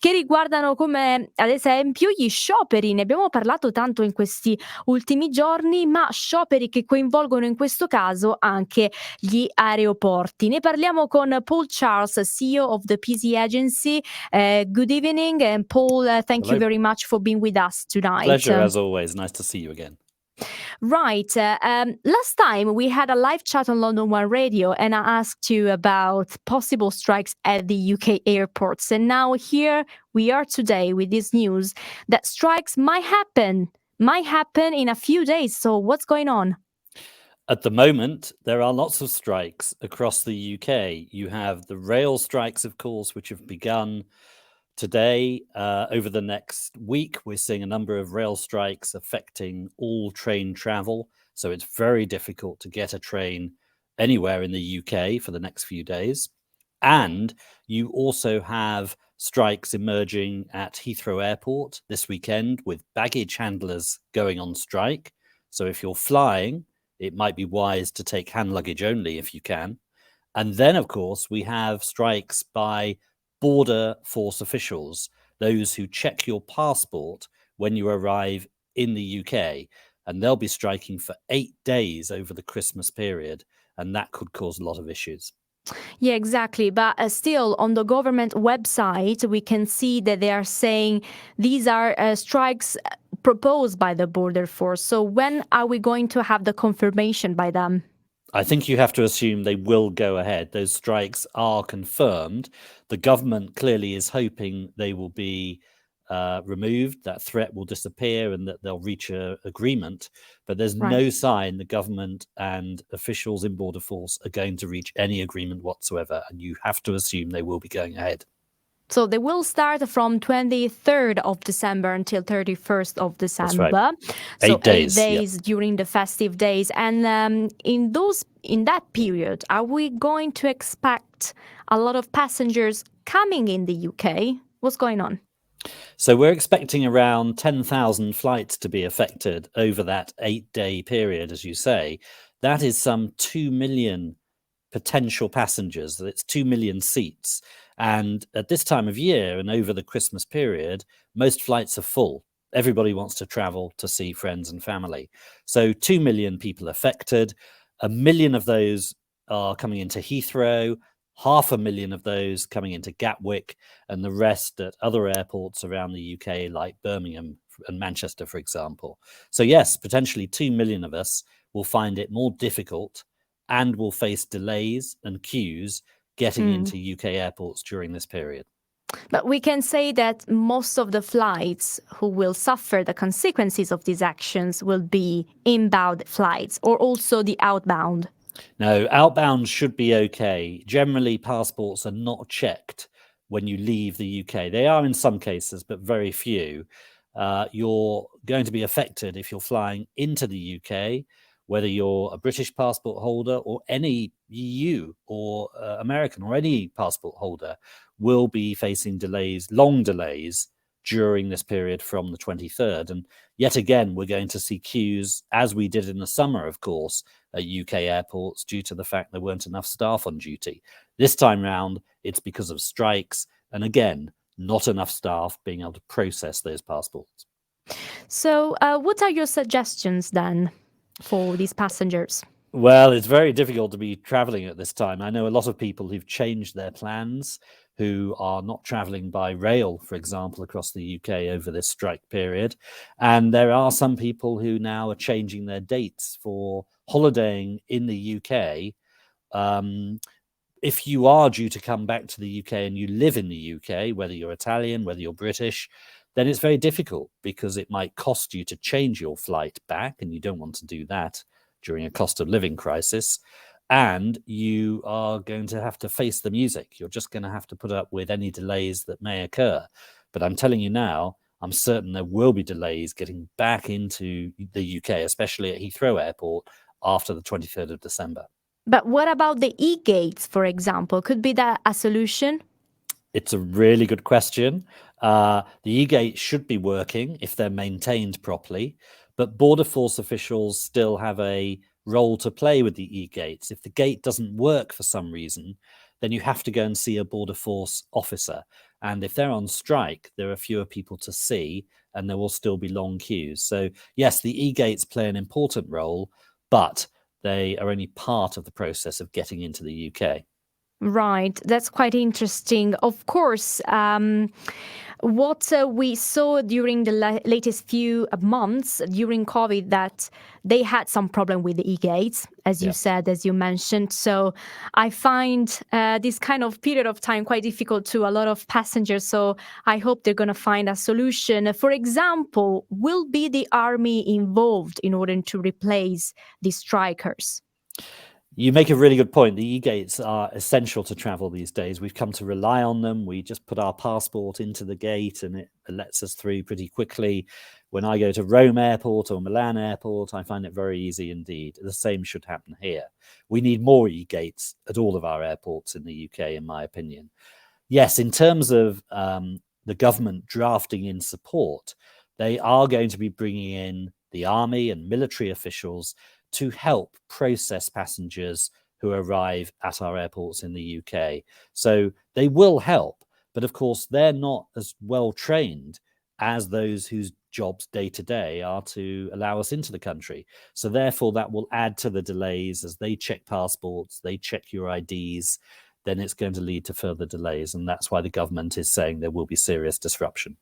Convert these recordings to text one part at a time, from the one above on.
che riguardano come ad esempio gli scioperi. Ne abbiamo parlato tanto in questi ultimi giorni, ma scioperi che coinvolgono in questo caso anche gli aeroporti. Ne parliamo con Paul Charles, CEO of the PC Agency. Good evening, and Paul, thank you Hello. very much for being with us tonight. Pleasure as always. Nice to see you again. Right. Last time we had a live chat on London One Radio, and I asked you about possible strikes at the UK airports. And now here we are today with this news that strikes might happen in a few days. So what's going on? At the moment, there are lots of strikes across the UK. You have the rail strikes, of course, which have begun today. Over the next week, we're seeing a number of rail strikes affecting all train travel. So it's very difficult to get a train anywhere in the UK for the next few days. And you also have strikes emerging at Heathrow Airport this weekend with baggage handlers going on strike. So if you're flying, it might be wise to take hand luggage only if you can. And then, of course, we have strikes by border force officials, those who check your passport when you arrive in the UK. And they'll be striking for 8 days over the Christmas period. And that could cause a lot of issues. Yeah, exactly. But still, on the government website, we can see that they are saying these are strikes proposed by the border force. So when are we going to have the confirmation by them? I think you have to assume they will go ahead. Those strikes are confirmed. The government clearly is hoping they will be removed, that threat will disappear, and that they'll reach an agreement. But there's no sign the government and officials in Border Force are going to reach any agreement whatsoever. And you have to assume they will be going ahead. So they will start from 23rd of December until 31st of December. That's right. So 8 days, 8 days during the festive days. And in that period, are we going to expect a lot of passengers coming in the UK? What's going on? So we're expecting around 10,000 flights to be affected over that 8-day period, as you say. That is some 2 million potential passengers. That's 2 million seats. And at this time of year and over the Christmas period, most flights are full. Everybody wants to travel to see friends and family. So 2 million people affected. 1 million of those are coming into Heathrow, 500,000 of those coming into Gatwick, and the rest at other airports around the UK, like Birmingham and Manchester, for example. So yes, potentially 2 million of us will find it more difficult and will face delays and queues getting into UK airports during this period. But we can say that most of the flights who will suffer the consequences of these actions will be inbound flights or also the outbound. No, outbound should be okay. Generally, passports are not checked when you leave the UK. They are in some cases, but very few. You're going to be affected if you're flying into the UK, whether you're a British passport holder or any EU or American or any passport holder will be facing delays, long delays during this period from the 23rd. And yet again, we're going to see queues, as we did in the summer, of course, at UK airports due to the fact there weren't enough staff on duty. This time round, it's because of strikes. And again, not enough staff being able to process those passports. So what are your suggestions then for these passengers? Well, it's very difficult to be traveling at this time. I know a lot of people who've changed their plans, who are not traveling by rail, for example, across the UK over this strike period. And there are some people who now are changing their dates for holidaying in the UK. If you are due to come back to the UK and you live in the UK, whether you're Italian, whether you're British, then it's very difficult because it might cost you to change your flight back, and you don't want to do that during a cost of living crisis. And you are going to have to face the music. You're just going to have to put up with any delays that may occur. But I'm telling you now, I'm certain there will be delays getting back into the UK, especially at Heathrow Airport, after the 23rd of December. But what about the e-gates, for example? Could be that a solution? It's a really good question. The e-gates should be working if they're maintained properly, but Border Force officials still have a role to play with the e-gates. If the gate doesn't work for some reason, then you have to go and see a border force officer. And if they're on strike, there are fewer people to see, and there will still be long queues. So yes, the e-gates play an important role, but they are only part of the process of getting into the UK. Right, that's quite interesting. Of course, what we saw during the latest few months during COVID, that they had some problem with the e-gates, as you said, as you mentioned. So I find this kind of period of time quite difficult to a lot of passengers. So I hope they're going to find a solution. For example, will be the army involved in order to replace the strikers? You make a really good point. The e-gates are essential to travel these days. We've come to rely on them. We just put our passport into the gate and it lets us through pretty quickly. When I go to Rome Airport or Milan Airport, I find it very easy indeed. The same should happen here. We need more e-gates at all of our airports in the UK, in my opinion. Yes, in terms of the government drafting in support, they are going to be bringing in the army and military officials to help process passengers who arrive at our airports in the UK. So they will help, but of course they're not as well trained as those whose jobs day to day are to allow us into the country. So therefore that will add to the delays as they check passports, they check your IDs, then it's going to lead to further delays. And that's why the government is saying there will be serious disruption.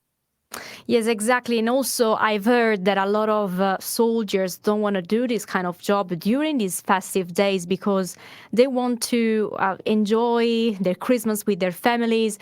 Yes, exactly. And also, I've heard that a lot of soldiers don't want to do this kind of job during these festive days because they want to enjoy their Christmas with their families.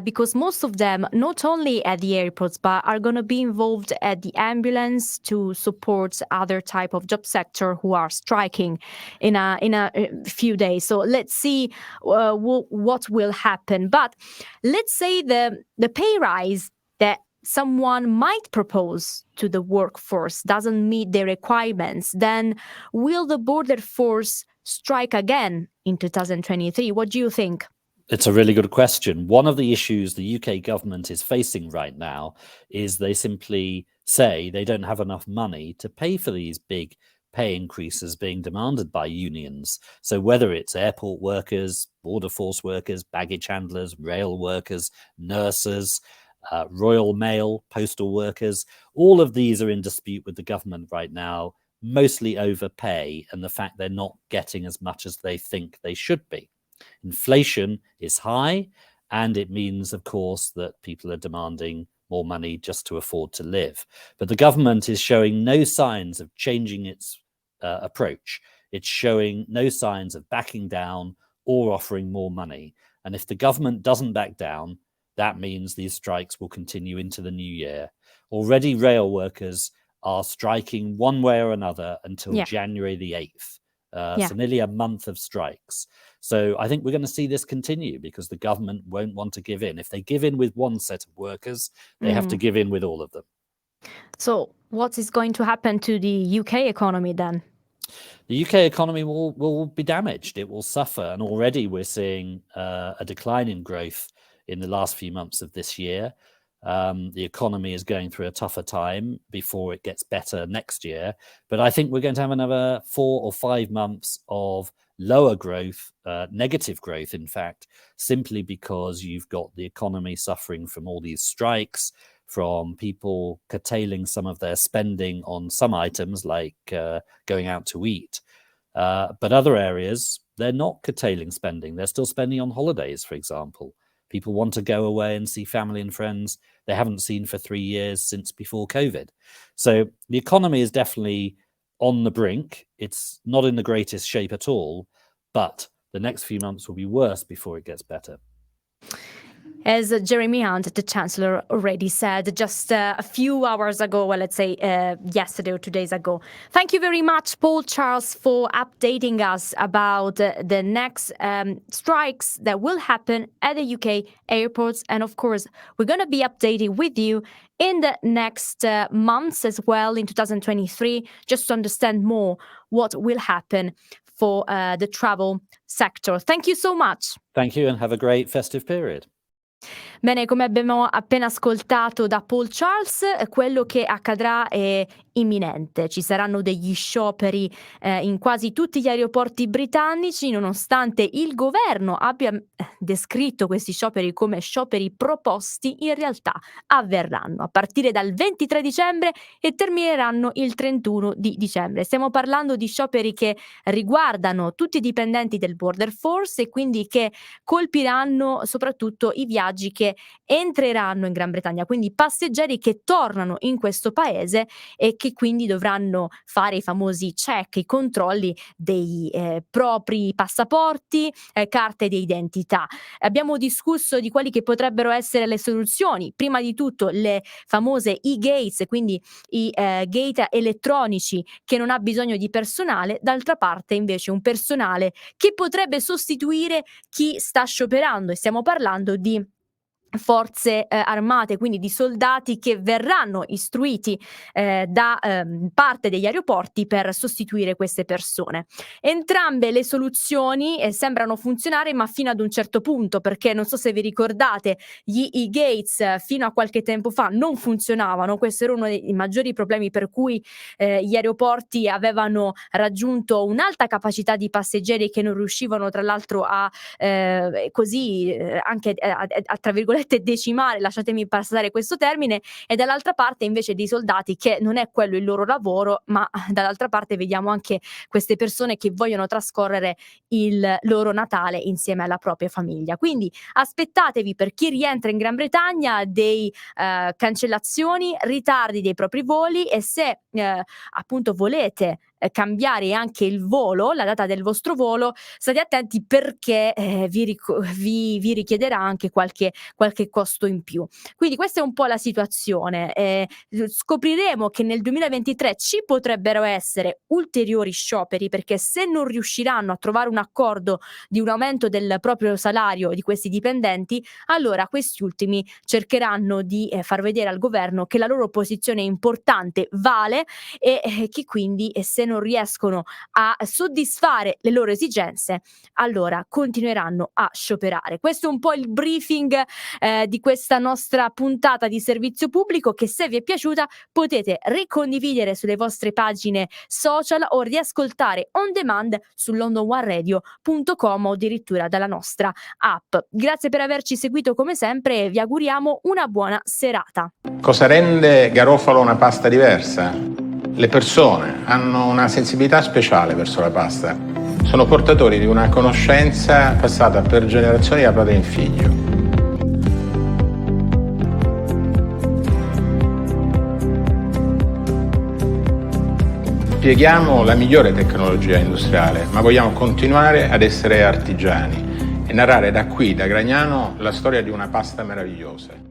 Because most of them, not only at the airports, but are going to be involved at the ambulance to support other type of job sector who are striking in a few days. So let's see what will happen. But let's say the pay rise that someone might propose to the workforce doesn't meet their requirements, then will the border force strike again in 2023? What do you think? It's a really good question. One of the issues the UK government is facing right now is they simply say they don't have enough money to pay for these big pay increases being demanded by unions. So whether it's airport workers, border force workers, baggage handlers, rail workers, nurses, Royal Mail, postal workers, all of these are in dispute with the government right now, mostly over pay and the fact they're not getting as much as they think they should be. Inflation is high, and it means, of course, that people are demanding more money just to afford to live. But the government is showing no signs of changing its approach. It's showing no signs of backing down or offering more money. And if the government doesn't back down, that means these strikes will continue into the new year. Already rail workers are striking one way or another until January the 8th. So nearly a month of strikes. So I think we're going to see this continue because the government won't want to give in. If they give in with one set of workers, they have to give in with all of them. So what is going to happen to the UK economy then? The UK economy will be damaged. It will suffer. And already we're seeing a decline in growth in the last few months of this year. The economy is going through a tougher time before it gets better next year. But I think we're going to have another 4 or 5 months of lower growth, negative growth, in fact, simply because you've got the economy suffering from all these strikes, from people curtailing some of their spending on some items like going out to eat. But other areas, they're not curtailing spending. They're still spending on holidays, for example. People want to go away and see family and friends they haven't seen for 3 years since before COVID. So the economy is definitely on the brink. It's not in the greatest shape at all, but the next few months will be worse before it gets better. As Jeremy Hunt, the Chancellor, already said just a few hours ago, well, let's say yesterday or 2 days ago. Thank you very much, Paul Charles, for updating us about the next strikes that will happen at the UK airports. And of course, we're going to be updating with you in the next months as well in 2023, just to understand more what will happen for the travel sector. Thank you so much. Thank you and have a great festive period. Bene, come abbiamo appena ascoltato da Paul Charles, quello che accadrà in imminente. Ci saranno degli scioperi in quasi tutti gli aeroporti britannici, nonostante il governo abbia descritto questi scioperi come scioperi proposti, in realtà avverranno a partire dal 23 dicembre e termineranno il 31 di dicembre. Stiamo parlando di scioperi che riguardano tutti i dipendenti del Border Force e quindi che colpiranno soprattutto i viaggi che entreranno in Gran Bretagna, quindi passeggeri che tornano in questo paese e che quindi dovranno fare i famosi check, i controlli dei propri passaporti, carte di identità. Abbiamo discusso di quali che potrebbero essere le soluzioni, prima di tutto le famose e-gates, quindi i gate elettronici che non ha bisogno di personale, d'altra parte invece un personale che potrebbe sostituire chi sta scioperando, e stiamo parlando di forze armate, quindi di soldati che verranno istruiti da parte degli aeroporti per sostituire queste persone. Entrambe le soluzioni sembrano funzionare, ma fino ad un certo punto, perché non so se vi ricordate, gli e-gates fino a qualche tempo fa non funzionavano. Questo era uno dei maggiori problemi per cui gli aeroporti avevano raggiunto un'alta capacità di passeggeri che non riuscivano tra l'altro a anche a tra virgolette decimare, lasciatemi passare questo termine, e dall'altra parte invece dei soldati che non è quello il loro lavoro, ma dall'altra parte vediamo anche queste persone che vogliono trascorrere il loro Natale insieme alla propria famiglia. Quindi aspettatevi, per chi rientra in Gran Bretagna, dei cancellazioni, ritardi dei propri voli, e se appunto volete cambiare anche il volo, la data del vostro volo, state attenti perché vi richiederà anche qualche costo in più. Quindi questa è un po' la situazione. Scopriremo che nel 2023 ci potrebbero essere ulteriori scioperi, perché se non riusciranno a trovare un accordo di un aumento del proprio salario di questi dipendenti, allora questi ultimi cercheranno di far vedere al governo che la loro posizione è importante, vale, e che quindi se non riescono a soddisfare le loro esigenze, allora continueranno a scioperare. Questo è un po' il briefing di questa nostra puntata di servizio pubblico, che se vi è piaciuta potete ricondividere sulle vostre pagine social o riascoltare on demand su londononeradio.com o addirittura dalla nostra app. Grazie per averci seguito come sempre e vi auguriamo una buona serata. Cosa rende Garofalo una pasta diversa? Le persone hanno una sensibilità speciale verso la pasta. Sono portatori di una conoscenza passata per generazioni da padre in figlio. Pieghiamo la migliore tecnologia industriale, ma vogliamo continuare ad essere artigiani e narrare da qui, da Gragnano, la storia di una pasta meravigliosa.